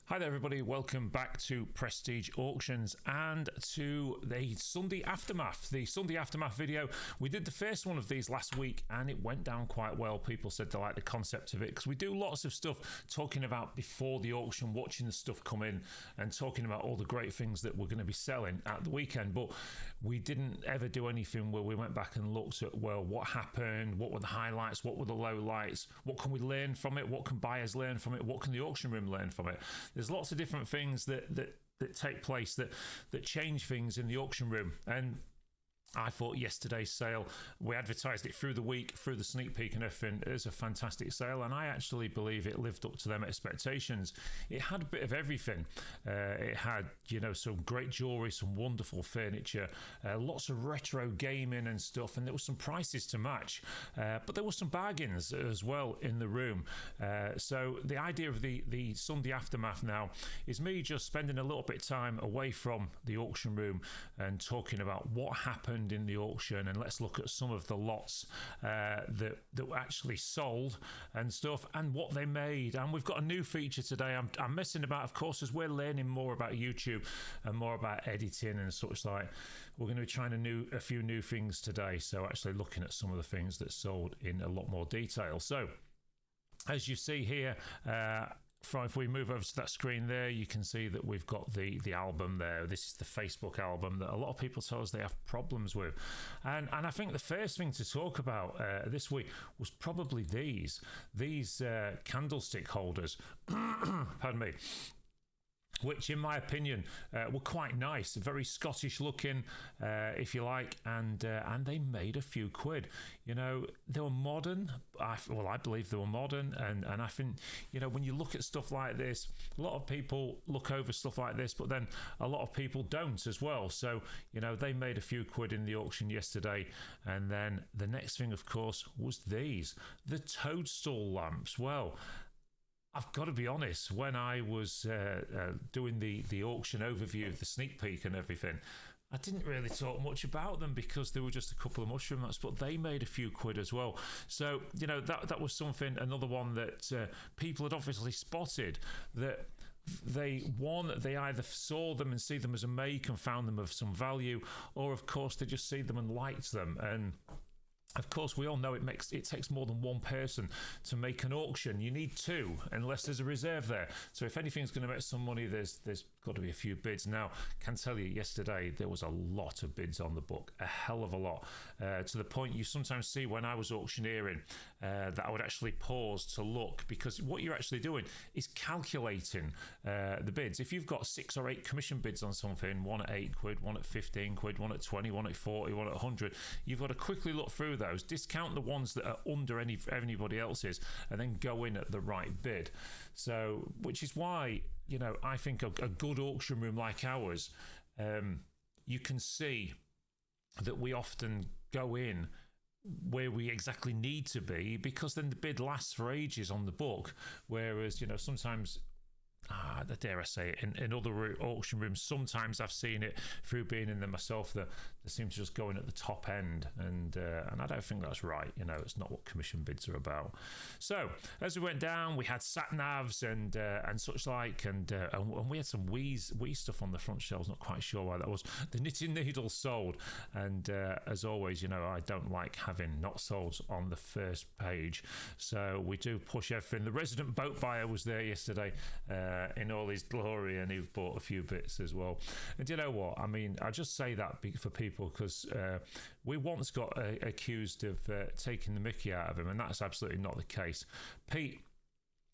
Hi there everybody, welcome back to Prestige Auctions and to the Sunday Aftermath. The Sunday Aftermath video, we did the first one of these last week and it went down quite well. People said they like the concept of it because we do lots of stuff talking about before the auction, watching the stuff come in and talking about all the great things that we're going to be selling at the weekend. But we didn't ever do anything where we went back and looked at, well, what happened, what were the highlights, what were the lowlights, what can we learn from it, what can buyers learn from it, what can the auction room learn from it. There's lots of different things that take place that change things in the auction room. And I thought yesterday's sale, we advertised it through the week, through the sneak peek and everything. It was a fantastic sale, and I actually believe it lived up to them expectations. It had a bit of everything. It had, some great jewellery, some wonderful furniture, lots of retro gaming and stuff, and there were some prices to match. But there were some bargains as well in the room. So the idea of the Sunday Aftermath now is me just spending a little bit of time away from the auction room and talking about what happened in the auction, and let's look at some of the lots that were actually sold and stuff and what they made. And we've got a new feature today. I'm messing about, of course, as we're learning more about YouTube and more about editing and such like. We're going to be trying a few new things today, so actually looking at some of the things that sold in a lot more detail. So as you see here, if we move over to that screen there, you can see that we've got the album there. This is the Facebook album that a lot of people tell us they have problems with. And I think the first thing to talk about this week was probably these candlestick holders. Pardon me. Which, in my opinion, were quite nice, very Scottish looking, if you like, and they made a few quid. They were modern. I believe they were modern, and I think, when you look at stuff like this, a lot of people look over stuff like this, but then a lot of people don't as well. So, they made a few quid in the auction yesterday, and then the next thing, of course, was the toadstool lamps. Well, I've got to be honest, when I was doing the auction overview, the sneak peek and everything, I didn't really talk much about them because there were just a couple of mushroom nuts, but they made a few quid as well. So, that was something, another one that people had obviously spotted, that they either saw them and see them as a make and found them of some value, or of course they just see them and liked them. And of course, we all know it takes more than one person to make an auction. You need two, unless there's a reserve there. So if anything's going to make some money, there's got to be a few bids. Now, I can tell you, yesterday there was a lot of bids on the book, a hell of a lot, to the point you sometimes see when I was auctioneering that I would actually pause to look, because what you're actually doing is calculating the bids. If you've got 6 or 8 commission bids on something, one at 8 quid, one at 15 quid, one at 20, one at 40, one at 100, you've got to quickly look through those, discount the ones that are under anybody else's, and then go in at the right bid. So, which is why, I think a good auction room like ours, you can see that we often go in where we exactly need to be, because then the bid lasts for ages on the book. Whereas, sometimes, dare I say it, in other auction rooms, sometimes I've seen it through being in them myself, that they seem to just go in at the top end, and I don't think that's right. It's not what commission bids are about. So as we went down, we had sat navs and such like, and we had some wee stuff on the front shelves. Not quite sure why that was. The knitting needles sold, and as always, I don't like having not solds on the first page, so we do push everything. The resident boat buyer was there yesterday, in all his glory, and he bought a few bits as well. And you know what? I mean, I just say that for people because we once got accused of taking the mickey out of him, and that's absolutely not the case. Pete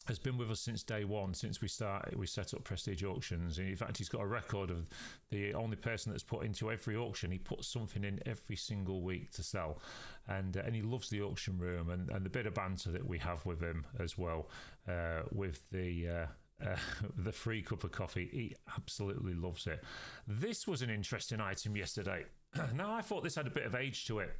has been with us since day one, since we set up Prestige Auctions, and in fact he's got a record of the only person that's put into every auction. He puts something in every single week to sell, and he loves the auction room and the bit of banter that we have with him as well, with the free cup of coffee. He absolutely loves it. This was an interesting item yesterday. Now, I thought this had a bit of age to it.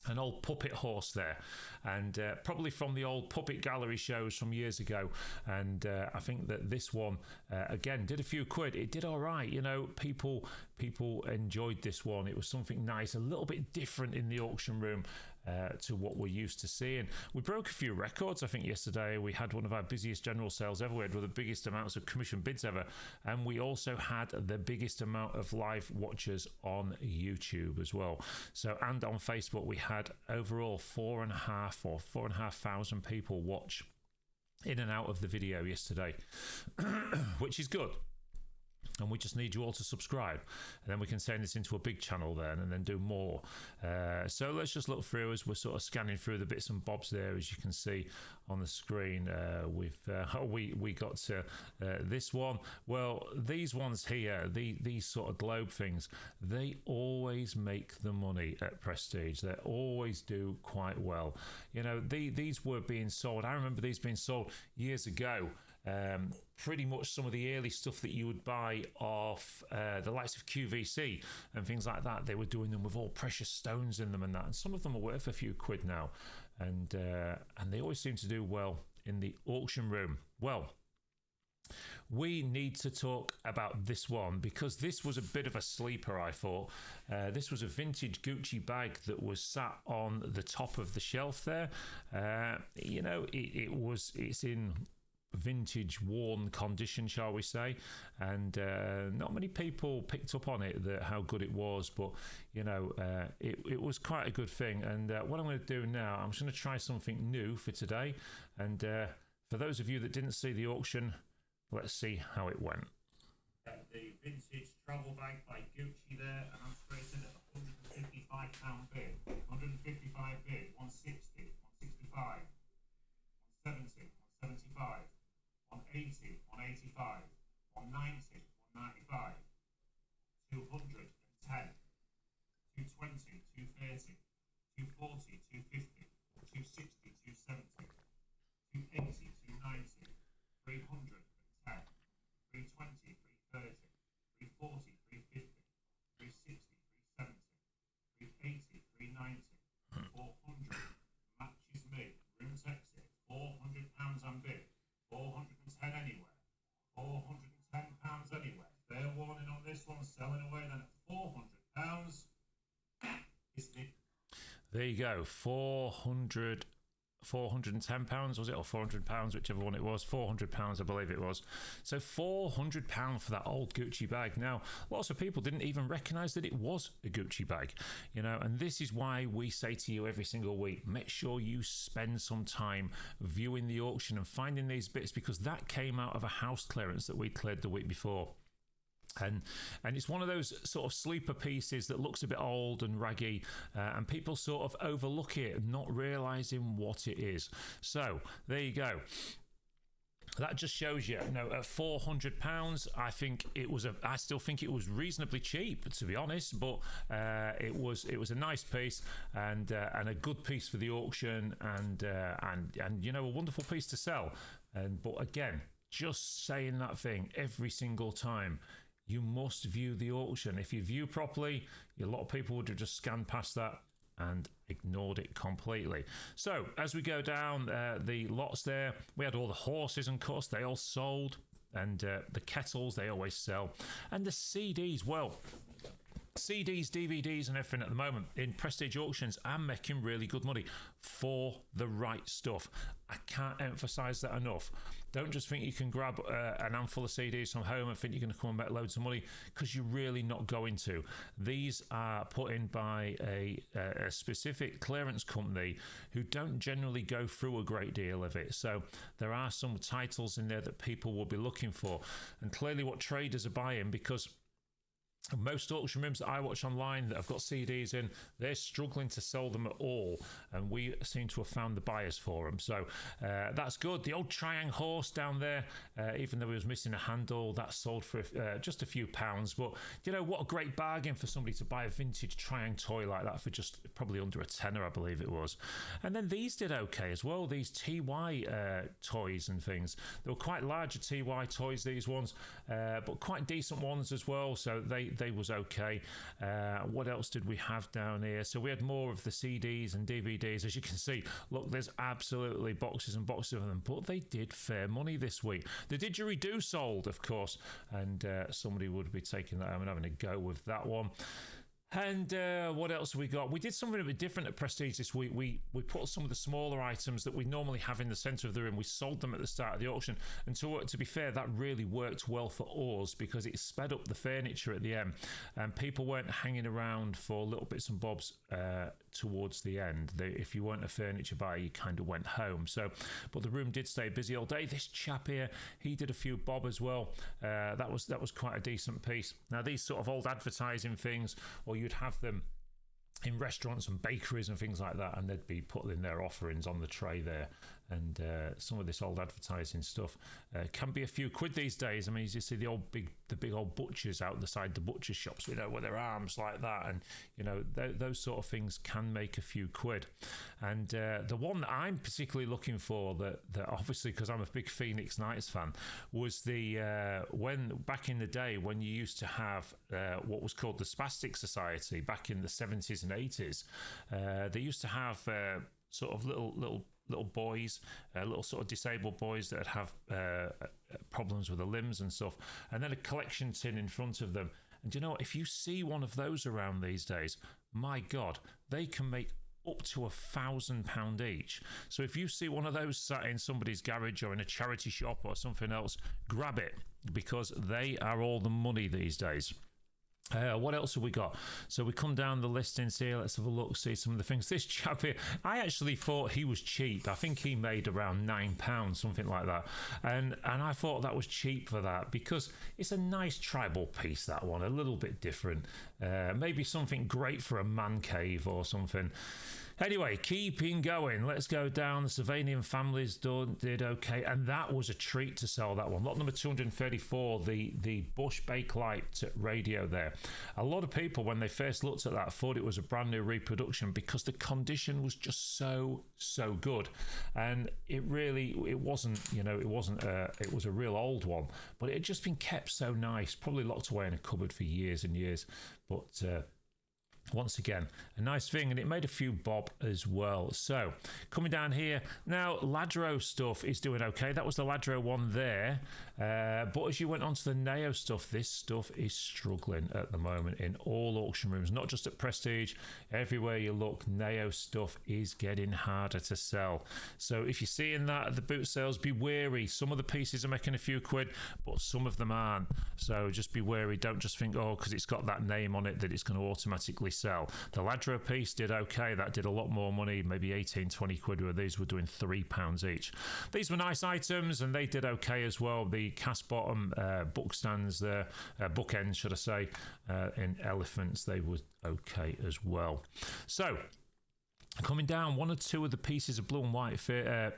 An old puppet horse there, and probably from the old puppet gallery shows from years ago. And I think that this one again did a few quid. It did all right, people enjoyed this one. It was something nice, a little bit different in the auction room. to what we're used to seeing. We broke a few records, I think, yesterday. We had one of our busiest general sales ever. We had one of the biggest amounts of commission bids ever. And we also had the biggest amount of live watchers on YouTube as well. So, and on Facebook, we had overall 4,500 people watch in and out of the video yesterday, which is good. And we just need you all to subscribe, and then we can send this into a big channel then, and then do more. So let's just look through as we're sort of scanning through the bits and bobs there. As you can see on the screen, we got to this one. Well, these ones here, these sort of globe things, they always make the money at Prestige. They always do quite well. You know, these were being sold. I remember these being sold years ago. Pretty much some of the early stuff that you would buy off the likes of QVC and things like that, they were doing them with all precious stones in them and that, and some of them are worth a few quid now, and they always seem to do well in the auction room. Well, we need to talk about this one because this was a bit of a sleeper, I thought. This was a vintage Gucci bag that was sat on the top of the shelf there. You know, it's in vintage worn condition, shall we say, and not many people picked up on it, that how good it was, but you know, it was quite a good thing. And what I'm going to do now, I'm just going to try something new for today, and for those of you that didn't see the auction, let's see how it went. The vintage travel bag by Gucci there, and I'm straight in at £155 bid, 155 bid, 160, 165, 170, 175, 180, 185, 190, 195, 210, 220, 230, 240, 250, 260, 270, 280, 290, 300, 320, 330, 340, 350, 360, 370, 380, 390, 400, matches me, room exit, £400 on bid, 410 anywhere, £410 anywhere. Fair warning on this one, selling away then at £400. There you go, £410, was it, or £400, whichever one it was, £400 I believe it was. So £400 for that old Gucci bag. Now, lots of people didn't even recognise that it was a Gucci bag, you know, and this is why we say to you every single week, make sure you spend some time viewing the auction and finding these bits, because that came out of a house clearance that we cleared the week before. And it's one of those sort of sleeper pieces that looks a bit old and raggy, and people sort of overlook it, not realising what it is. So there you go. That just shows you, know, at £400, I still think it was reasonably cheap, to be honest. But it was a nice piece and a good piece for the auction, and you know, a wonderful piece to sell. But again, just saying that thing every single time. You must view the auction. If you view properly, a lot of people would have just scanned past that and ignored it completely. So as we go down the lots there, we had all the horses, and of course they all sold, and the kettles, they always sell, and the CDs, well, CDs, DVDs and everything at the moment in Prestige auctions are making really good money for the right stuff. I can't emphasize that enough. Don't just think you can grab an handful of CDs from home and think you're going to come and make loads of money, because you're really not going to. These are put in by a specific clearance company who don't generally go through a great deal of it. So there are some titles in there that people will be looking for, and clearly what traders are buying, because most auction rooms that I watch online that have got CDs in, they're struggling to sell them at all, and we seem to have found the buyers for them. So that's good. The old Triang horse down there, even though he was missing a handle, that sold for just a few pounds. But you know, what a great bargain for somebody to buy a vintage Triang toy like that for just probably under a tenner, I believe it was. And then these did okay as well, these TY toys and things. They were quite larger TY toys, these ones, but quite decent ones as well. So they was okay. What else did we have down here? So we had more of the CDs and DVDs. As you can see, look, there's absolutely boxes and boxes of them, but they did fair money this week. The didgeridoo sold, of course, and somebody would be taking that home and having a go with that one. And what else have we got? We did something a bit different at Prestige this week. We put some of the smaller items that we normally have in the centre of the room. We sold them at the start of the auction. And to be fair, that really worked well for us because it sped up the furniture at the end. And people weren't hanging around for little bits and bobs towards the end. If you weren't a furniture buyer, you kind of went home. But the room did stay busy all day. This chap here, he did a few bob as well. That was quite a decent piece. Now, these sort of old advertising things, or you'd have them in restaurants and bakeries and things like that, and they'd be putting their offerings on the tray there. And some of this old advertising stuff can be a few quid these days. I mean, you see the big old butchers out the side the butcher shops, with their arms like that, and those sort of things can make a few quid. And the one that I'm particularly looking for, that obviously because I'm a big Phoenix Knights fan, was when back in the day when you used to have what was called the Spastic Society back in the 70s and 80s. They used to have sort of little boys, little sort of disabled boys that have problems with the limbs and stuff, and then a collection tin in front of them. And you know what? If you see one of those around these days, my God, they can make up to £1,000 each. So if you see one of those sat in somebody's garage or in a charity shop or something else, grab it, because they are all the money these days. What else have we got? So we come down the listings here. Let's have a look, see some of the things. This chap here, I actually thought he was cheap. I think he made around £9, something like that. And I thought that was cheap for that, because it's a nice tribal piece, that one, a little bit different. Maybe something great for a man cave or something. Anyway, keeping going. Let's go down. The Sylvanian families did okay, and that was a treat to sell that one. Lot number 234, the Bush Bakelite radio there. A lot of people, when they first looked at that, thought it was a brand new reproduction because the condition was just so good, and it wasn't. It was a real old one, but it had just been kept so nice, probably locked away in a cupboard for years and years. But once again, a nice thing, and it made a few bob as well. So coming down here now, Ladro stuff is doing okay. That was the Ladro one there, but as you went on to the Neo stuff, this stuff is struggling at the moment in all auction rooms, not just at Prestige. Everywhere you look, Neo stuff is getting harder to sell. So if you're seeing that at the boot sales, be wary. Some of the pieces are making a few quid, but some of them aren't. So just be wary. Don't just think, because it's got that name on it, that it's going to automatically sell. The Ladro piece did okay. That did a lot more money, maybe 18-20 quid, where these were doing £3 each. These were nice items, and they did okay as well. The cast bottom book stands there, bookends should I say, in elephants, they were okay as well. So coming down, one or two of the pieces of blue and white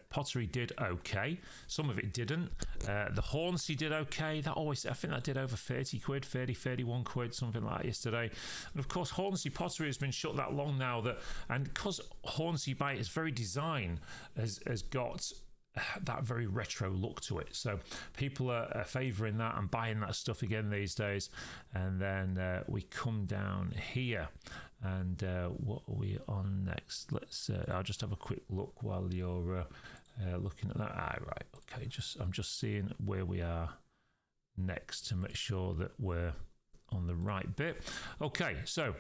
pottery did okay. Some of it didn't. The Hornsey did okay. I think that did over 30 quid, 31 quid, something like that yesterday. And of course, Hornsey pottery has been shut that long now, and because Hornsey by its very design has got that very retro look to it, so people are favouring that and buying that stuff again these days. And then we come down here, and what are we on next? I'll just have a quick look while you're looking at that. Right, okay, I'm just seeing where we are next to make sure that we're on the right bit. Okay, so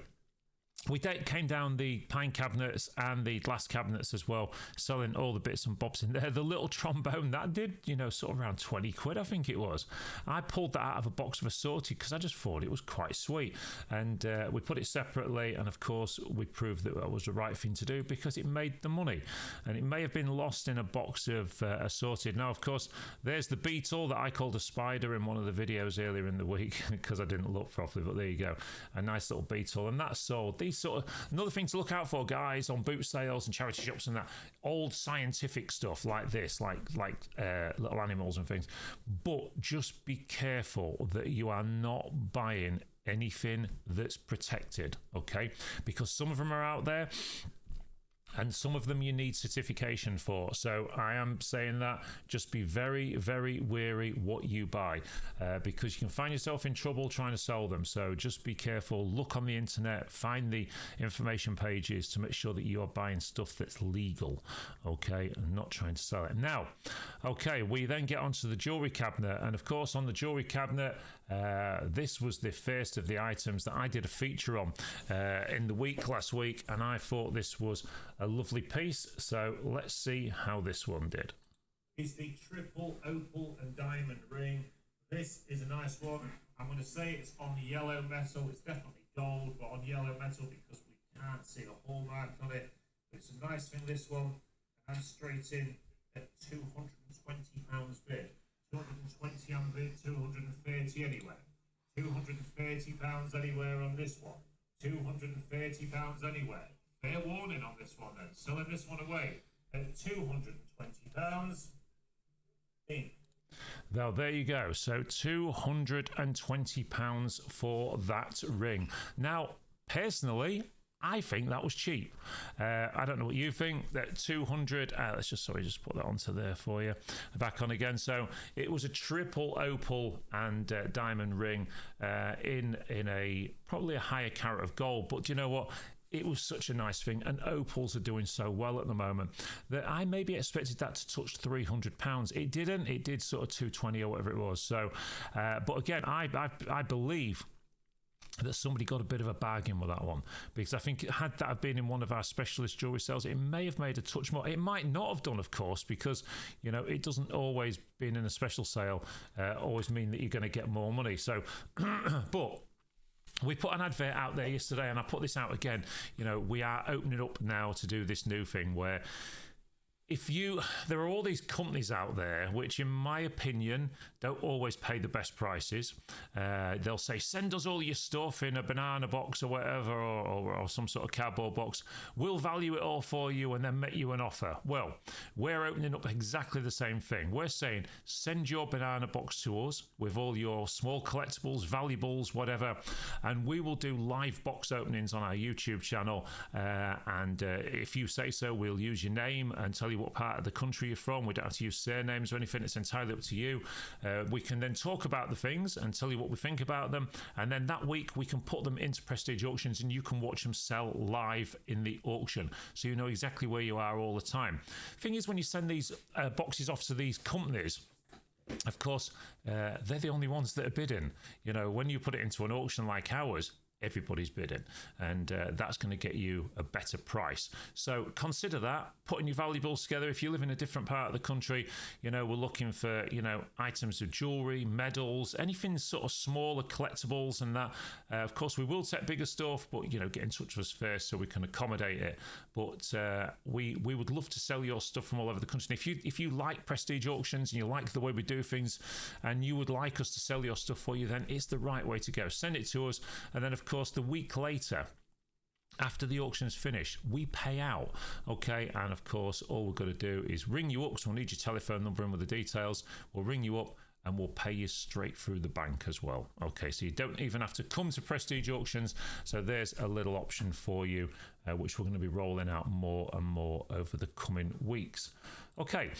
we came down the pine cabinets and the glass cabinets as well, selling all the bits and bobs in there. The little trombone, that did, sort of around 20 quid, I think it was. I pulled that out of a box of assorted because I just thought it was quite sweet. And we put it separately, and of course, we proved that was the right thing to do because it made the money. And it may have been lost in a box of assorted. Now, of course, there's the beetle that I called a spider in one of the videos earlier in the week because I didn't look properly, but there you go. A nice little beetle, and that's sold. Another thing to look out for, guys, on boot sales and charity shops and that, old scientific stuff like this, like little animals and things. But just be careful that you are not buying anything that's protected, okay? Because some of them are out there, and some of them you need certification for. So I am saying that just be very, very wary what you buy, because you can find yourself in trouble trying to sell them. So just be careful, look on the internet, find the information pages to make sure that you are buying stuff that's legal, okay, and not trying to sell it. Now, okay, we then get onto the jewelry cabinet, and of course on the jewelry cabinet, this was the first of the items that I did a feature on in the week last week, and I thought this was a lovely piece. So let's see how this one did. Is the triple opal and diamond ring. This is a nice one. I'm going to say it's on yellow metal. It's definitely gold, but on yellow metal because we can't see the hallmark on it. But it's a nice thing, this one. And I'm straight in at £220 bid. 220 on bid, 230 anywhere. £230 anywhere on this one. £230 anywhere. Fair warning on this one then. Selling this one away at £220 in. Now there you go. So £220 for that ring. Now, personally, I think that was cheap. I don't know what you think. That 200. Let's just put that onto there for you. Back on again. So it was a triple opal and diamond ring in a probably a higher carat of gold. But do you know what? It was such a nice thing, and opals are doing so well at the moment that I maybe expected that to touch £300. It didn't. It did sort of 220 or whatever it was. So, but again, I believe that somebody got a bit of a bargain with that one, because I think had that have been in one of our specialist jewelry sales, it may have made a touch more. It might not have done, of course, because you know it doesn't always, being in a special sale, always mean that you're going to get more money. So, but we put an advert out there yesterday, and I put this out again. You know, we are opening up now to do this new thing where there are all these companies out there which, in my opinion, don't always pay the best prices. They'll say, send us all your stuff in a banana box or whatever, or some sort of cardboard box. We'll value it all for you and then make you an offer. Well, we're opening up exactly the same thing. We're saying, send your banana box to us with all your small collectibles, valuables, whatever, and we will do live box openings on our YouTube channel. And if you say so, we'll use your name and tell you what part of the country you're from. We don't have to use surnames or anything. It's entirely up to you. We can then talk about the things and tell you what we think about them, and then that week we can put them into Prestige Auctions and you can watch them sell live in the auction, so you know exactly where you are all the time. Thing is, when you send these boxes off to these companies, of course, they're the only ones that are bidding. You know, when you put it into an auction like ours, everybody's bidding, and that's going to get you a better price. So consider that, putting your valuables together. If you live in a different part of the country, you know, we're looking for, you know, items of jewelry, medals, anything sort of smaller collectibles and that. Of course, we will take bigger stuff, but, you know, get in touch with us first so we can accommodate it. But we would love to sell your stuff from all over the country. And if you like Prestige Auctions and you like the way we do things and you would like us to sell your stuff for you, then it's the right way to go. Send it to us, and then of course the week later, after the auction's finished, we pay out, okay? And of course, all we're going to do is ring you up, so we'll need your telephone number in with the details. We'll ring you up and we'll pay you straight through the bank as well, okay? So you don't even have to come to Prestige Auctions. So there's a little option for you, which we're going to be rolling out more and more over the coming weeks. Okay.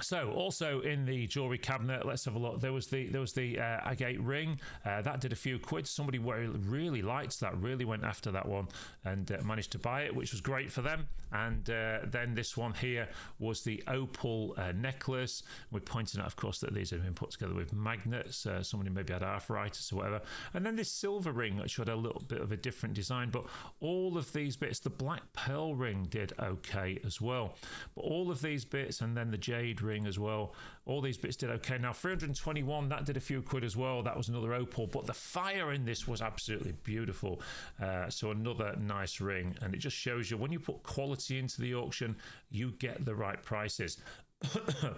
So also in the jewelry cabinet, let's have a look. There was the agate ring that did a few quid. Somebody really liked that, really went after that one, and managed to buy it, which was great for them. And then this one here was the opal necklace. We're pointing out, of course, that these have been put together with magnets. Somebody maybe had arthritis or whatever. And then this silver ring, which had a little bit of a different design. But all of these bits, the black pearl ring did okay as well. But all of these bits, and then the jade ring as well, all these bits did okay. Now 321, that did a few quid as well. That was another opal, but the fire in this was absolutely beautiful. So another nice ring, and it just shows you when you put quality into the auction, you get the right prices.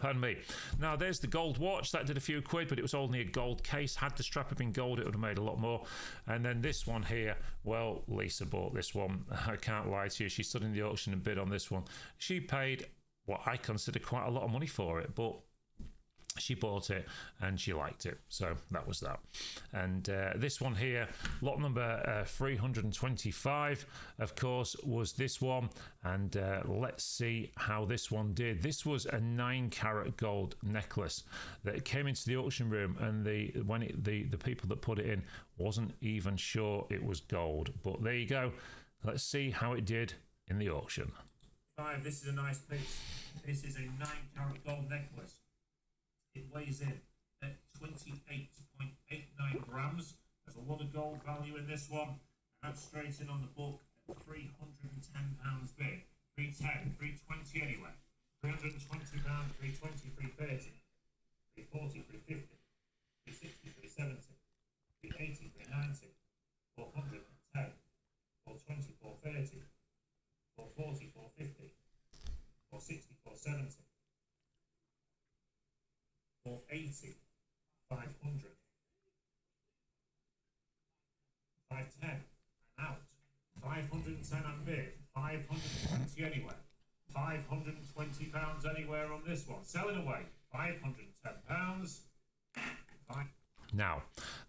Pardon me. Now there's the gold watch, that did a few quid, but it was only a gold case. Had the strap have been gold, it would have made a lot more. And then this one here, well, Lisa bought this one. I can't lie to you, she stood in the auction and bid on this one. She paid what I consider quite a lot of money for it, but She bought it and she liked it, so that was that. And this one here, lot number 325, of course, was this one. And let's see how this one did. This was a 9-carat gold necklace that came into the auction room, and the people that put it in wasn't even sure it was gold. But there you go. Let's see how it did in the auction. This is a nice piece. This is a 9-carat gold necklace. It weighs in at 28.89 grams. There's a lot of gold value in this one. And that's straight in on the book at £310 big. 310, 320 anyway. £320, 320, 330, 340, 350, 360, 370, 380, 390, 410, 420, 430, 440, 450, 460, 470. 480, 500, 510, and out. 510 and bid, 520 anywhere. £520 anywhere on this one. Selling away, £510. Now,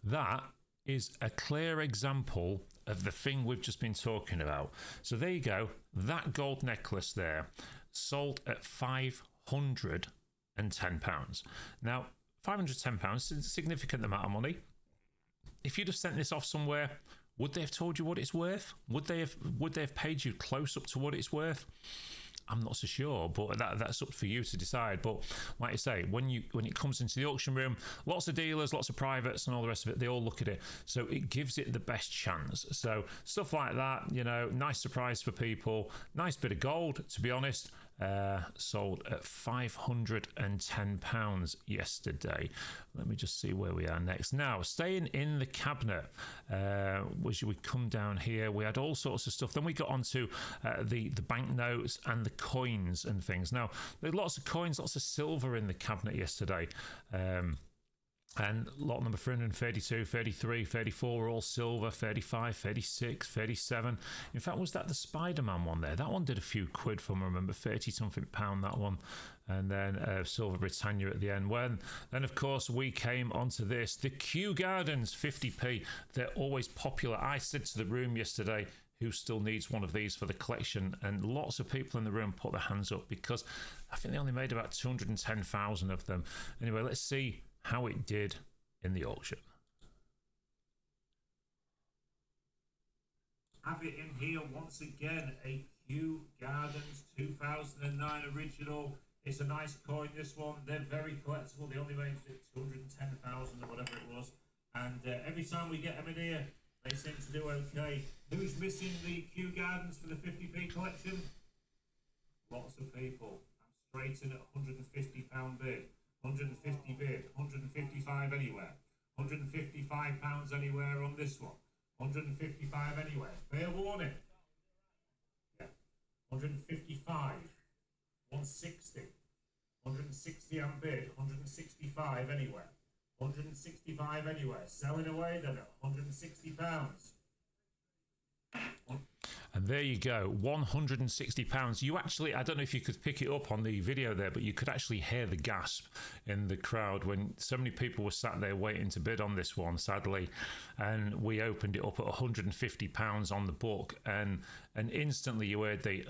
that is a clear example of the thing we've just been talking about. So there you go. That gold necklace there sold at £510. Now, £510 is a significant amount of money. If you'd have sent this off somewhere, would they have told you what it's worth? Would they have paid you close up to what it's worth? I'm not so sure, but that's up for you to decide. But like I say, when it comes into the auction room, lots of dealers, lots of privates and all the rest of it, they all look at it. So it gives it the best chance. So stuff like that, you know, nice surprise for people. Nice bit of gold, to be honest. Sold at £510 yesterday. Let me just see where we are next. Now, staying in the cabinet, we come down here. We had all sorts of stuff. Then we got onto the banknotes and the coins and things. Now, there's lots of coins, lots of silver in the cabinet yesterday. And lot number 332, 33, 34 were all silver, 35, 36, 37. In fact, was that the Spider-Man one there? That one did a few quid from, I remember, 30-something pound, that one. And then Silver Britannia at the end. Then, of course, we came onto this. The Kew Gardens 50p. They're always popular. I said to the room yesterday, who still needs one of these for the collection? And lots of people in the room put their hands up because I think they only made about 210,000 of them. Anyway, let's see how it did in the auction. Have it in here once again, a Kew Gardens 2009 original. It's a nice coin, this one. They're very collectible. They only made it 210,000 or whatever it was. And every time we get them in here, they seem to do okay. Who's missing the Kew Gardens for the 50p collection? Lots of people. I'm straight in at £150 bid. 150 bid, 155 anywhere, £155 anywhere on this one, 155 anywhere. Fair warning. Yeah, 155, 160, 160 and bid, 165 anywhere, 165 anywhere. Selling away then at £160. And there you go, £160. You actually, I don't know if you could pick it up on the video there, but you could actually hear the gasp in the crowd when so many people were sat there waiting to bid on this one, sadly. And we opened it up at £150 on the book, and instantly you heard the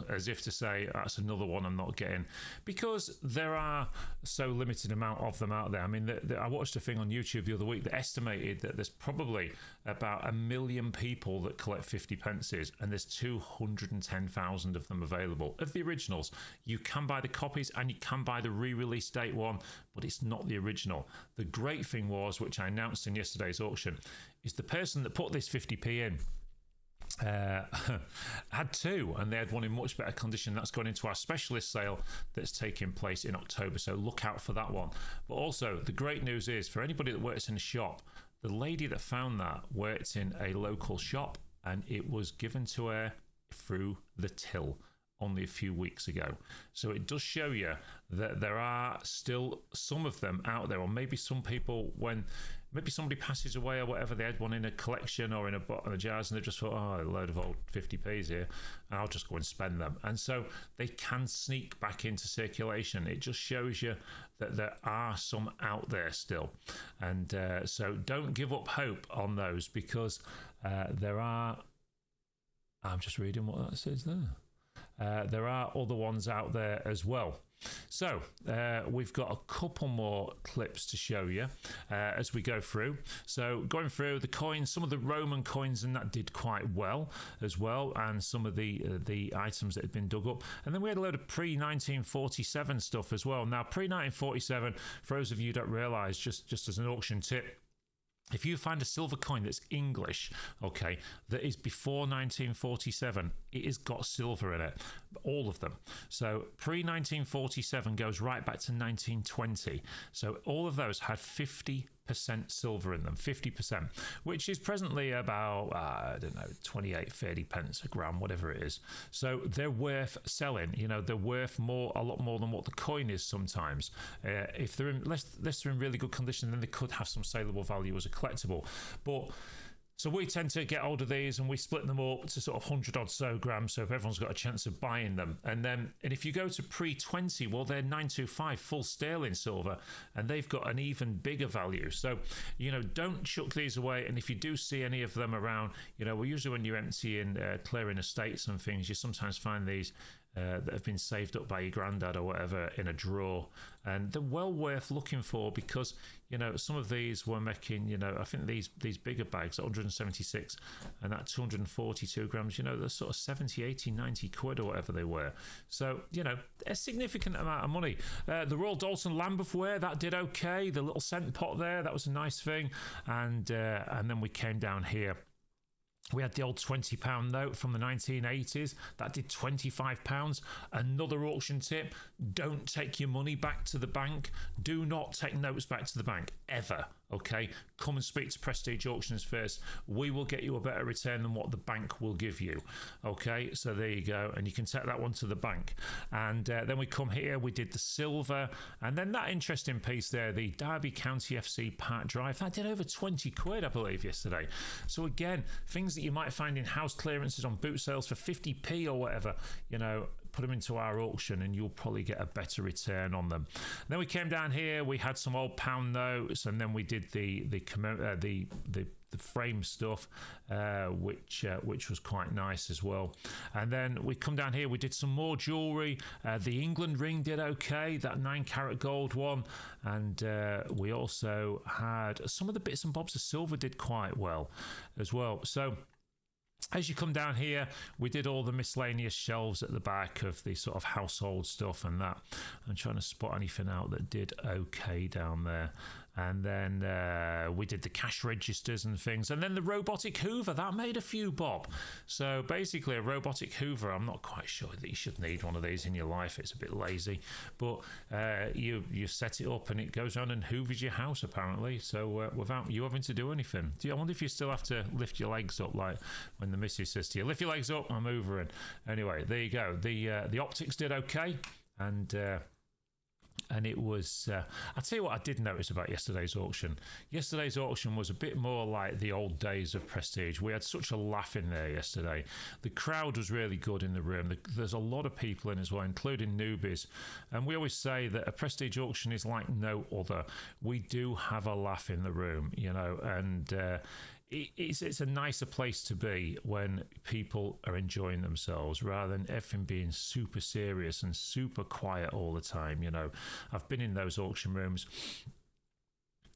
as if to say, that's another one I'm not getting, because there are so limited amount of them out there. I mean, I watched a thing on YouTube the other week that estimated that there's probably about 1 million people that collect 50 pences, and there's 210,000 of them available of the originals. You can buy the copies and you can buy the re-release date one, but it's not the original. The great thing was, which I announced in yesterday's auction, is the person that put this 50p in had two, and they had one in much better condition. That's gone into our specialist sale that's taking place in October, so look out for that one. But also, the great news is, for anybody that works in a shop, the lady that found that worked in a local shop, and it was given to her through the till. only a few weeks ago. So it does show you that there are still some of them out there, or maybe some people, when maybe somebody passes away or whatever, they had one in a collection or in a bottle of jars, and they just thought, oh, a load of old 50p's here, and I'll just go and spend them. And so they can sneak back into circulation. It just shows you that there are some out there still. And so don't give up hope on those, because there are, I'm just reading what that says there. There are other ones out there as well. So we've got a couple more clips to show you as we go through. So going through the coins, some of the Roman coins and that did quite well as well, and some of the items that had been dug up. And then we had a load of pre-1947 stuff as well. Now, pre-1947, for those of you who don't realise, just as an auction tip, if you find a silver coin that's English, okay, that is before 1947, it has got silver in it, all of them. So pre-1947 goes right back to 1920. So all of those had 50% silver in them, 50%, which is presently about, I don't know, 28, 30 pence a gram, whatever it is. So they're worth selling. You know, they're worth a lot more than what the coin is sometimes. If they're in, unless they're in really good condition, then they could have some saleable value as a collectible. But so we tend to get hold of these and we split them up to sort of 100 odd so grams, so if everyone's got a chance of buying them. And if you go to pre-20, well, they're 925 full sterling silver, and they've got an even bigger value. So, you know, don't chuck these away. And if you do see any of them around, you know, well, usually when you're emptying, clearing estates and things, you sometimes find these that have been saved up by your granddad or whatever in a drawer, and they're well worth looking for, because, you know, some of these were making, you know, I think these bigger bags, 176 and that 242 grams, you know, they're sort of 70, 80, 90 quid or whatever they were. So, you know, a significant amount of money. The Royal Dalton Lambeth ware, that did okay. The little scent pot there, that was a nice thing. And then we came down here. We had the old £20 note from the 1980s. That did £25. Another auction tip: don't take your money back to the bank. Do not take notes back to the bank, ever. Okay, come and speak to Prestige Auctions first. We will get you a better return than what the bank will give you. Okay, so there you go, and you can take that one to the bank. And then we come here, we did the silver, and then that interesting piece there, the Derby County FC Park Drive, that did over 20 quid, I believe, yesterday. So again, things that you might find in house clearances on boot sales for 50p or whatever, you know, put them into our auction and you'll probably get a better return on them. And then we came down here, we had some old pound notes, and then we did the frame stuff, which was quite nice as well. And then we come down here, we did some more jewelry. The England ring did okay, that 9-carat gold one, and we also had some of the bits and bobs of silver did quite well as well. So as you come down here, we did all the miscellaneous shelves at the back of the sort of household stuff and that. I'm trying to spot anything out that did okay down there. And then we did the cash registers and things. And then the robotic Hoover, that made a few bob. So basically a robotic Hoover, I'm not quite sure that you should need one of these in your life. It's a bit lazy. But you set it up and it goes around and hoovers your house, apparently. So without you having to do anything. I wonder if you still have to lift your legs up, like when the missus says to you, lift your legs up, I'm hoovering. Anyway, there you go. The optics did okay. And it was, I'll tell you what I did notice about yesterday's auction. Yesterday's auction was a bit more like the old days of Prestige. We had such a laugh in there yesterday. The crowd was really good in the room. There's a lot of people in as well, including newbies. And we always say that a Prestige auction is like no other. We do have a laugh in the room, you know, and it's a nicer place to be when people are enjoying themselves rather than everything being super serious and super quiet all the time. You know, I've been in those auction rooms.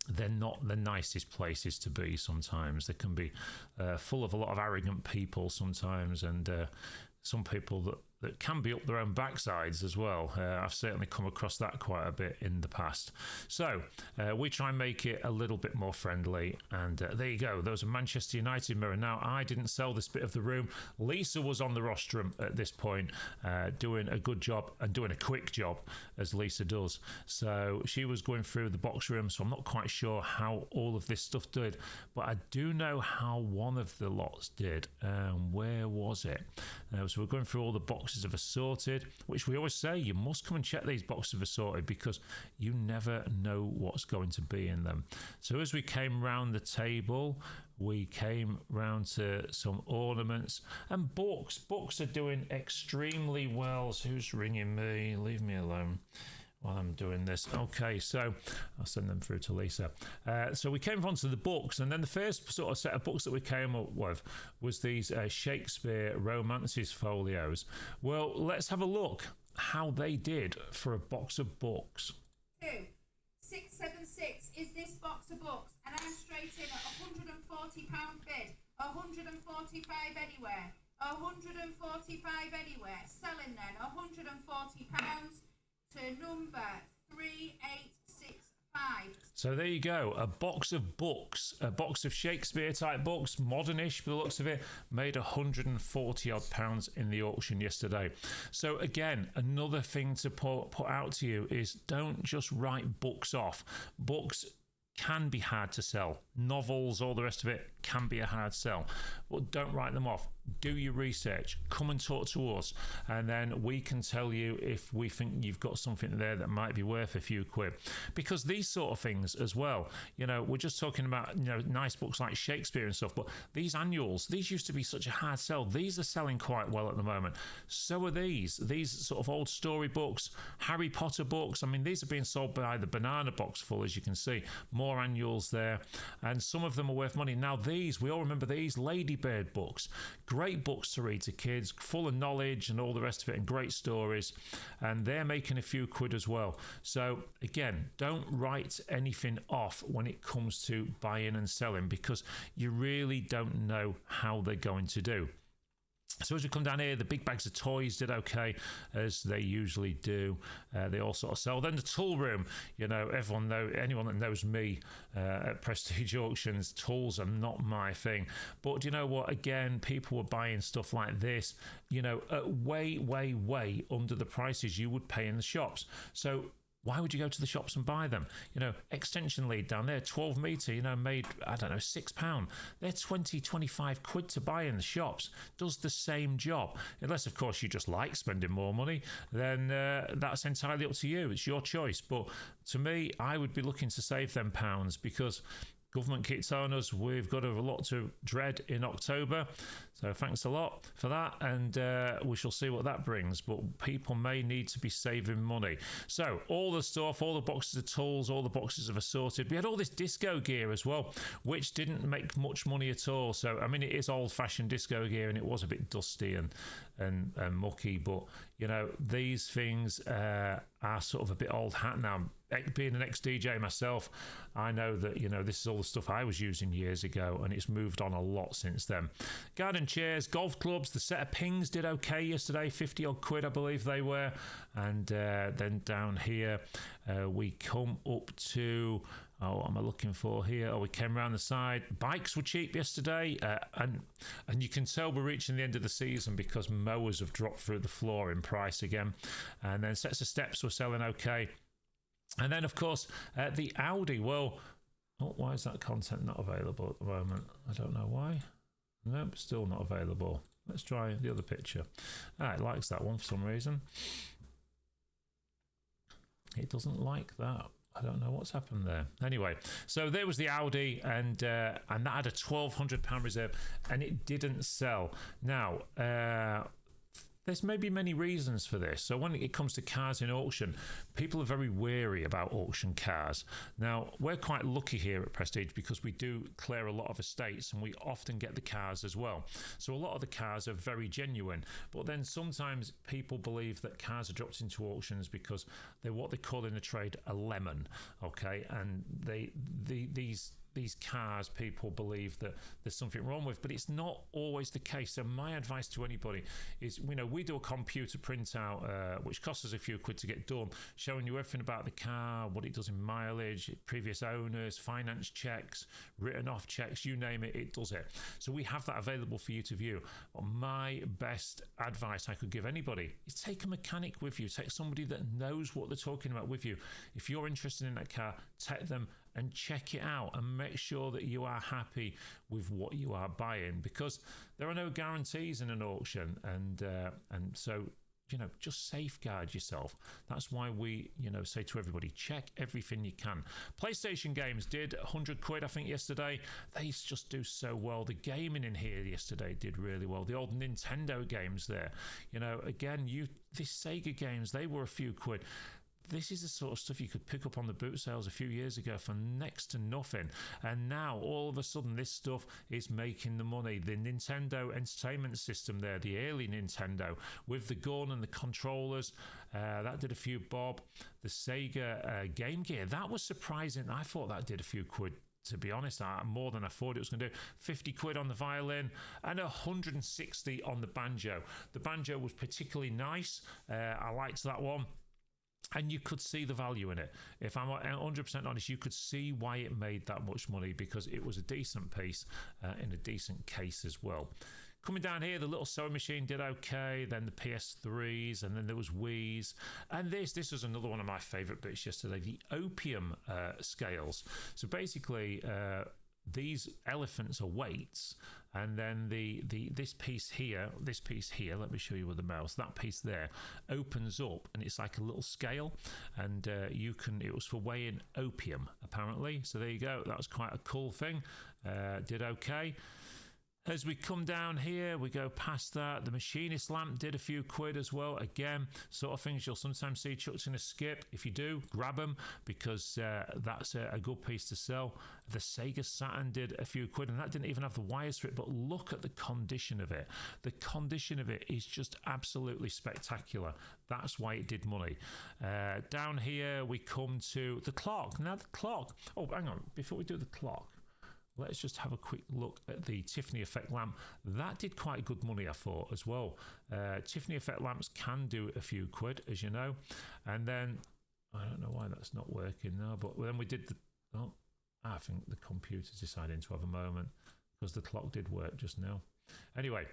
They're not the nicest places to be sometimes. They can be full of a lot of arrogant people sometimes, and some people that can be up their own backsides as well. I've certainly come across that quite a bit in the past. So we try and make it a little bit more friendly. And there you go. There was a Manchester United mirror. Now, I didn't sell this bit of the room. Lisa was on the rostrum at this point, doing a good job and doing a quick job, as Lisa does. So she was going through the box room. So I'm not quite sure how all of this stuff did, but I do know how one of the lots did. Where was it? So we're going through all the boxes boxes of assorted, which we always say you must come and check these boxes of assorted because you never know what's going to be in them. So as we came round the table, we came round to some ornaments and books. Books are doing extremely well. So who's ringing me? Leave me alone while I'm doing this. Okay, so I'll send them through to Lisa. So we came on to the books, and then the first sort of set of books that we came up with was these Shakespeare romances folios. Well, let's have a look how they did for a box of books. 676 is this box of books, and I'm straight in at £140 bid, 145 anywhere, 145 anywhere, selling then £140 to number 3865. So there you go, a box of books, a box of Shakespeare type books, modernish by the looks of it, made 140 odd pounds in the auction yesterday. So again, another thing to put out to you is don't just write books off. Books can be hard to sell. Novels, all the rest of it can be a hard sell, but don't write them off. Do your research, come and talk to us, and then we can tell you if we think you've got something there that might be worth a few quid. Because these sort of things as well, you know, we're just talking about, you know, nice books like Shakespeare and stuff, but these annuals, these used to be such a hard sell. These are selling quite well at the moment. So are these sort of old story books, Harry Potter books. I mean, these are being sold by the banana box full, as you can see. More annuals there, and some of them are worth money. Now these, we all remember these Ladybird books. Great books to read to kids, full of knowledge and all the rest of it, and great stories, and they're making a few quid as well. So again, don't write anything off when it comes to buying and selling, because you really don't know how they're going to do. So as we come down here, the big bags of toys did okay, as they usually do. They all sort of sell. Then the tool room, you know, anyone that knows me at Prestige Auctions, tools are not my thing. But you know what? Again, people were buying stuff like this, you know, at way, way, way under the prices you would pay in the shops. So why would you go to the shops and buy them? You know, extension lead down there, 12 metre, you know, made, I don't know, £6. They're 20, 25 quid to buy in the shops. Does the same job. Unless, of course, you just like spending more money, then that's entirely up to you. It's your choice. But to me, I would be looking to save them pounds, because government keeps telling us we've got a lot to dread in October. So thanks a lot for that, and we shall see what that brings. But people may need to be saving money. So all the stuff, all the boxes of tools, all the boxes of assorted. We had all this disco gear as well, which didn't make much money at all. So I mean, it is old-fashioned disco gear, and it was a bit dusty and mucky. But you know, these things are sort of a bit old hat now. Being an ex-DJ myself, I know that, you know, this is all the stuff I was using years ago, and it's moved on a lot since then. Garden chairs, golf clubs, the set of pings did okay yesterday, 50 odd quid I believe they were. And then down here we come up to, what am I looking for here? We came around the side. Bikes were cheap yesterday, and you can tell we're reaching the end of the season because mowers have dropped through the floor in price again. And then sets of steps were selling okay. And then, of course, the Audi. Well, why is that content not available at the moment? I don't know why. Nope, still not available. Let's try the other picture. It likes that one for some reason. It doesn't like that. I don't know what's happened there. Anyway, so there was the Audi, and that had a £1,200 reserve, and it didn't sell. Now, there's maybe many reasons for this. So when it comes to cars in auction, people are very wary about auction cars. Now, we're quite lucky here at Prestige because we do clear a lot of estates, and we often get the cars as well. So a lot of the cars are very genuine. But then sometimes people believe that cars are dropped into auctions because they're what they call in the trade a lemon, okay? And these cars, people believe that there's something wrong with, but it's not always the case. So my advice to anybody is, you know, we do a computer printout, which costs us a few quid to get done, showing you everything about the car, what it does in mileage, previous owners, finance checks, written off checks, you name it, it does it. So we have that available for you to view. But my best advice I could give anybody is take a mechanic with you, take somebody that knows what they're talking about with you. If you're interested in that car, take them and check it out and make sure that you are happy with what you are buying, because there are no guarantees in an auction, and so just safeguard yourself. That's why we, say to everybody, check everything you can. PlayStation games did 100 quid, I think, yesterday. They just do so well. The gaming in here yesterday did really well. The old Nintendo games there, again, these Sega games, they were a few quid. This is the sort of stuff you could pick up on the boot sales a few years ago for next to nothing. And now, all of a sudden, this stuff is making the money. The Nintendo Entertainment System there, the early Nintendo, with the gun and the controllers, that did a few bob. The Sega Game Gear, that was surprising. I thought that did a few quid. To be honest, more than I thought it was going to do. 50 quid on the violin and 160 on the banjo. The banjo was particularly nice. I liked that one. And you could see the value in it. If I'm 100% honest, you could see why it made that much money, because it was a decent piece in a decent case as well. Coming down here, the little sewing machine did okay, then the PS3s, and then there was Wii's. And this was another one of my favourite bits yesterday, the opium scales. So basically, these elephants are weights, and then this piece here, let me show you with the mouse, that piece there opens up and it's like a little scale, and it was for weighing opium apparently. So there you go, that was quite a cool thing. Did okay. As we come down here, we go past that. The machinist lamp did a few quid as well. Again, sort of things you'll sometimes see chucked in a skip. If you do, grab them, because that's a good piece to sell. The Sega Saturn did a few quid, and that didn't even have the wires for it, but look at the condition of it. The condition of it is just absolutely spectacular. That's why it did money. Down here, we come to the clock. Now, the clock. Oh, hang on. Before we do the clock, let's just have a quick look at the Tiffany effect lamp. That did quite good money, I thought, as well. Tiffany effect lamps can do a few quid, as you know. And then, I don't know why that's not working now, but then we did I think the computer's deciding to have a moment, because the clock did work just now. Anyway,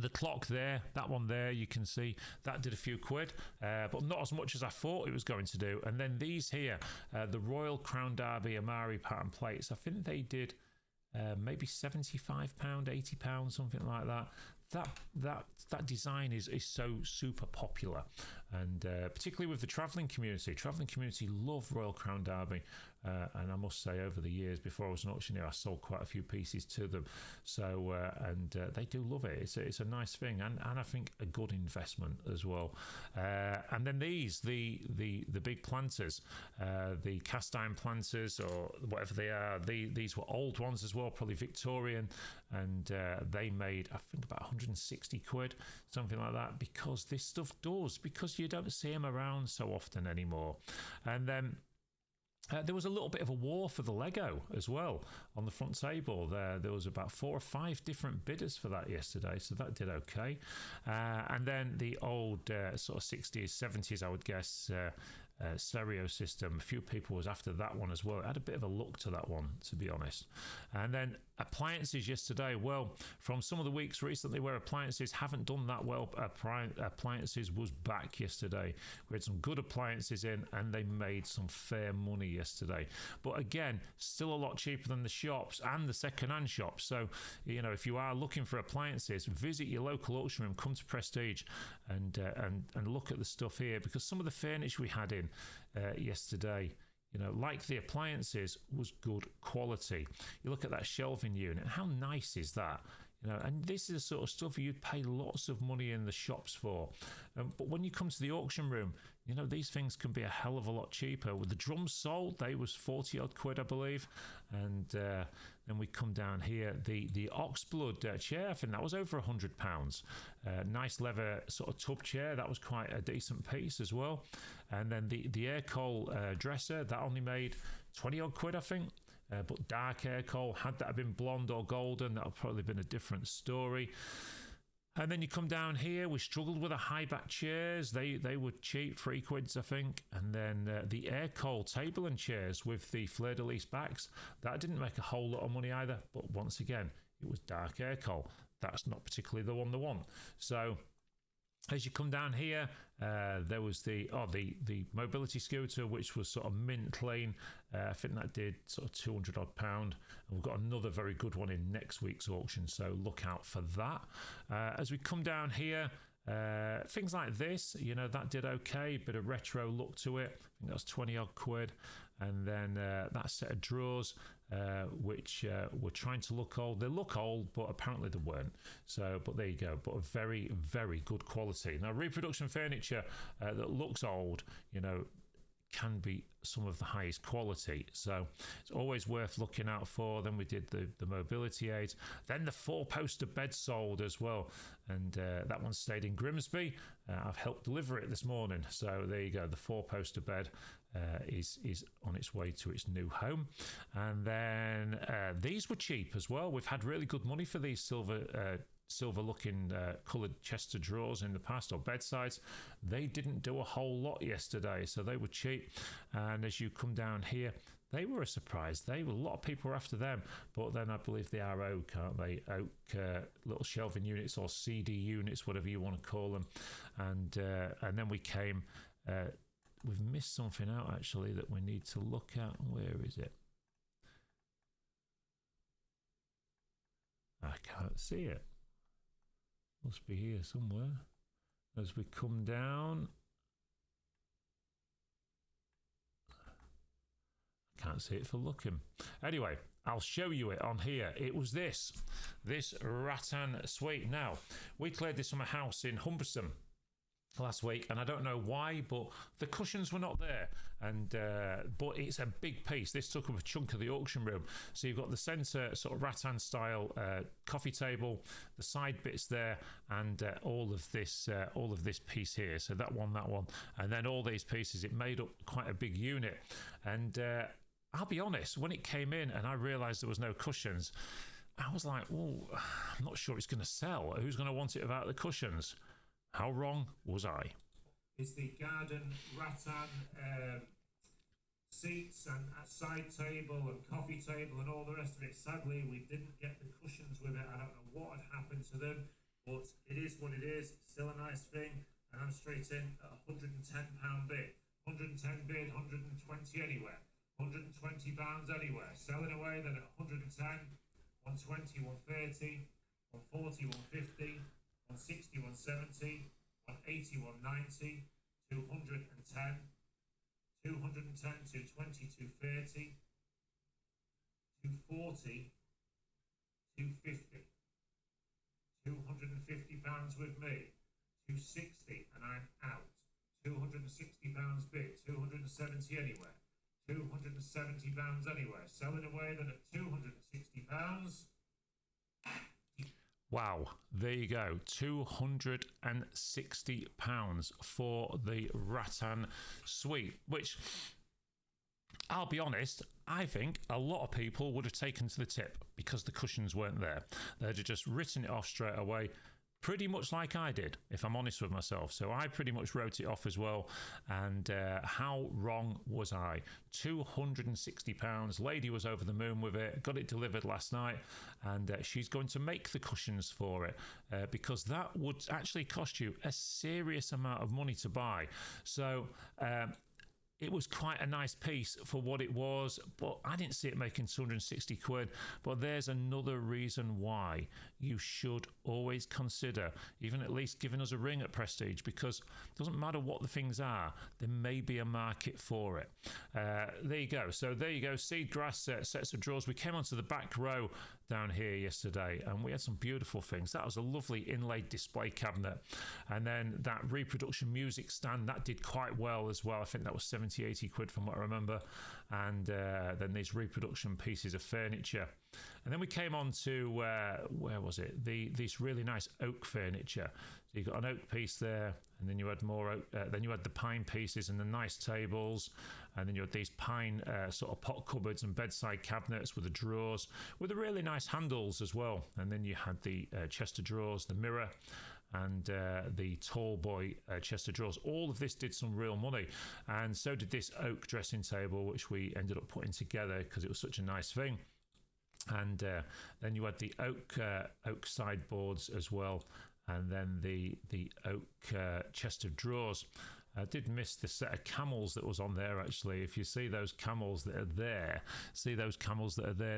the clock there, that one there, you can see that did a few quid, but not as much as I thought it was going to do. And then these here, the Royal Crown Derby Amari pattern plates, I think they did maybe £75, £80, something like that. That design is so super popular, and particularly with the travelling community love Royal Crown Derby, and I must say, over the years, before I was an auctioneer, I sold quite a few pieces to them. So they do love it. It's a nice thing, and I think a good investment as well. And then these, the big planters, the cast iron planters, or whatever they are, these were old ones as well, probably Victorian, and they made, I think, about 160 quid, something like that, because this stuff does, because you don't see them around so often anymore. And then there was a little bit of a war for the Lego as well on the front table. There was about 4 or 5 different bidders for that yesterday, so that did okay. And then the old sort of 60s, 70s, I would guess, stereo system. A few people was after that one as well. It had a bit of a look to that one, to be honest. And then appliances yesterday. Well, from some of the weeks recently where appliances haven't done that well, appliances was back yesterday. We had some good appliances in, and they made some fair money yesterday. But again, still a lot cheaper than the shops and the second-hand shops. So, if you are looking for appliances, visit your local auction room, come to Prestige, and look at the stuff here, because some of the furniture we had in yesterday, like the appliances, was good quality. You look at that shelving unit, how nice is that? And this is the sort of stuff you'd pay lots of money in the shops for. But when you come to the auction room, these things can be a hell of a lot cheaper. With the drums sold, they was 40 odd quid, I believe. And then we come down here, the Oxblood chair, I think that was over £100. Nice leather sort of tub chair, that was quite a decent piece as well. And then the air coal dresser, that only made 20 odd quid, I think. But dark air coal, had that been blonde or golden, that would probably been a different story. And then you come down here, we struggled with the high back chairs. They were cheap, 3 quids, I think. And then the air coal table and chairs with the fleur-de-lis backs, that didn't make a whole lot of money either. But once again, it was dark air coal. That's not particularly the one they want. So as you come down here, there was the mobility scooter, which was sort of mint clean. I think that did sort of 200 odd pound. And we've got another very good one in next week's auction, so look out for that. As we come down here, Things like this, you know, that did okay. Bit of retro look to it. I think that was 20 odd quid. And then that set of drawers, which were trying to look old. They look old, but apparently they weren't. So, but there you go. But a very, very good quality. Now, reproduction furniture that looks old, you know, can be some of the highest quality, so it's always worth looking out for. Then we did the mobility aids, then the 4-poster bed sold as well, and that one stayed in Grimsby. I've helped deliver it this morning, so there you go. The 4-poster bed is on its way to its new home. And then these were cheap as well. We've had really good money for these silver looking coloured chest of drawers in the past, or bedsides. They didn't do a whole lot yesterday, so they were cheap. And as you come down here, they were a surprise. A lot of people were after them, but then I believe they are oak, aren't they? Oak little shelving units, or CD units, whatever you want to call them. And then we came, we've missed something out actually that we need to look at. Where is it? I can't see it. Must be here somewhere. As we come down, I can't see it for looking. Anyway, I'll show you it on here. It was this rattan suite. Now, we cleared this from a house in Humberston last week, and I don't know why, but the cushions were not there. And but it's a big piece. This took up a chunk of the auction room. So you've got the centre sort of rattan style coffee table, the side bits there, and all of this piece here. So that one, and then all these pieces. It made up quite a big unit. And I'll be honest, when it came in and I realised there was no cushions, I was like, oh, I'm not sure it's going to sell. Who's going to want it without the cushions? How wrong was I? Is the garden rattan seats and a side table and coffee table and all the rest of it. Sadly, we didn't get the cushions with it. I don't know what had happened to them, but it is what it is. Still a nice thing, and I'm straight in at £110 bid. 110 bid, 120 anywhere. £120 anywhere. Selling away then at 110, 120, 130, 140, 150. 160, 170, 180, 190, 210, 210, 220, 230, 240, 250, £250 with me, 260, and I'm out. £260 bid, 270 anywhere, £270 anywhere. Selling away then at £260. Wow, there you go, £260 for the rattan suite, which, I'll be honest, I think a lot of people would have taken to the tip because the cushions weren't there. They'd have just written it off straight away, pretty much like I did, if I'm honest with myself. So I pretty much wrote it off as well. And how wrong was I? £260. Lady was over the moon with it. Got it delivered last night, and she's going to make the cushions for it because that would actually cost you a serious amount of money to buy. So it was quite a nice piece for what it was, but I didn't see it making 260 quid. But there's another reason why you should always consider even at least giving us a ring at Prestige, because it doesn't matter what the things are, there may be a market for it. There you go. So there you go, seed grass sets of drawers. We came onto the back row down here yesterday, and we had some beautiful things. That was a lovely inlaid display cabinet, and then that reproduction music stand, that did quite well as well. I think that was 70-80 quid from what I remember. And then these reproduction pieces of furniture, and then we came on to where was it, these really nice oak furniture. So you got an oak piece there, and then you had more oak, then you had the pine pieces and the nice tables, and then you had these pine sort of pot cupboards and bedside cabinets with the drawers with the really nice handles as well. And then you had the chest of drawers, the mirror, and the tall boy chest of drawers. All of this did some real money, and so did this oak dressing table, which we ended up putting together because it was such a nice thing. And then you had the oak sideboards as well, and then the oak chest of drawers. I did miss the set of camels that was on there, actually. If you see those camels that are there,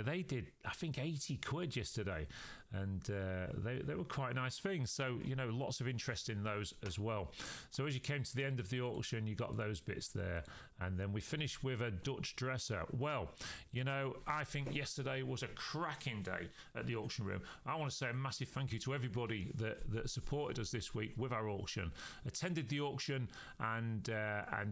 they did, I think, 80 quid yesterday. and they were quite nice things. So, you know, lots of interest in those as well. So as you came to the end of the auction, you got those bits there. And then we finished with a Dutch dresser. Well, you know, I think yesterday was a cracking day at the auction room. I want to say a massive thank you to everybody that supported us this week with our auction, attended the auction, and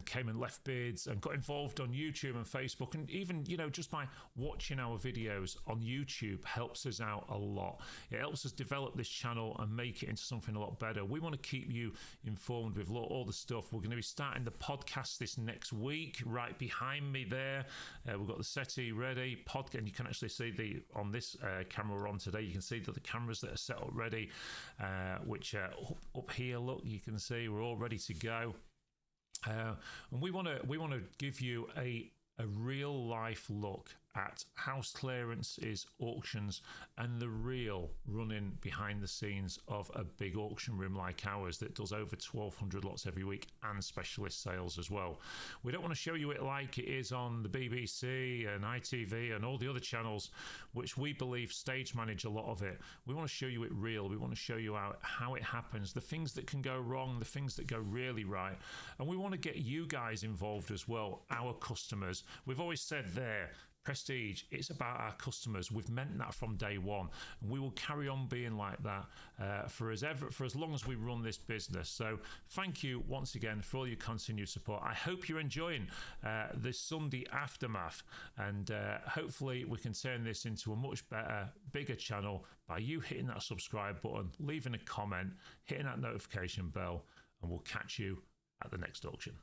came and left bids and got involved on YouTube and Facebook, and even, you know, just by watching our videos on YouTube helps us out a lot. It helps us develop this channel and make it into something a lot better. We want to keep you informed with all the stuff. We're going to be starting the podcast this next week. Right behind me there, we've got the settee ready, and you can actually see on this camera we're on today, you can see that the cameras that are set up ready, which up here, look, you can see we're all ready to go. And we want to give you a real life look at house clearances, auctions, and the real running behind the scenes of a big auction room like ours that does over 1,200 lots every week and specialist sales as well. We don't want to show you it like it is on the BBC and ITV and all the other channels, which we believe stage manage a lot of it. We want to show you it real. We want to show you how it happens, the things that can go wrong, the things that go really right. And we want to get you guys involved as well, our customers. We've always said there, Prestige, it's about our customers. We've meant that from day one, and we will carry on being like that for as long as we run this business. So thank you once again for all your continued support. I hope you're enjoying this Sunday aftermath, and hopefully we can turn this into a much better, bigger channel by you hitting that subscribe button, leaving a comment, hitting that notification bell, and we'll catch you at the next auction.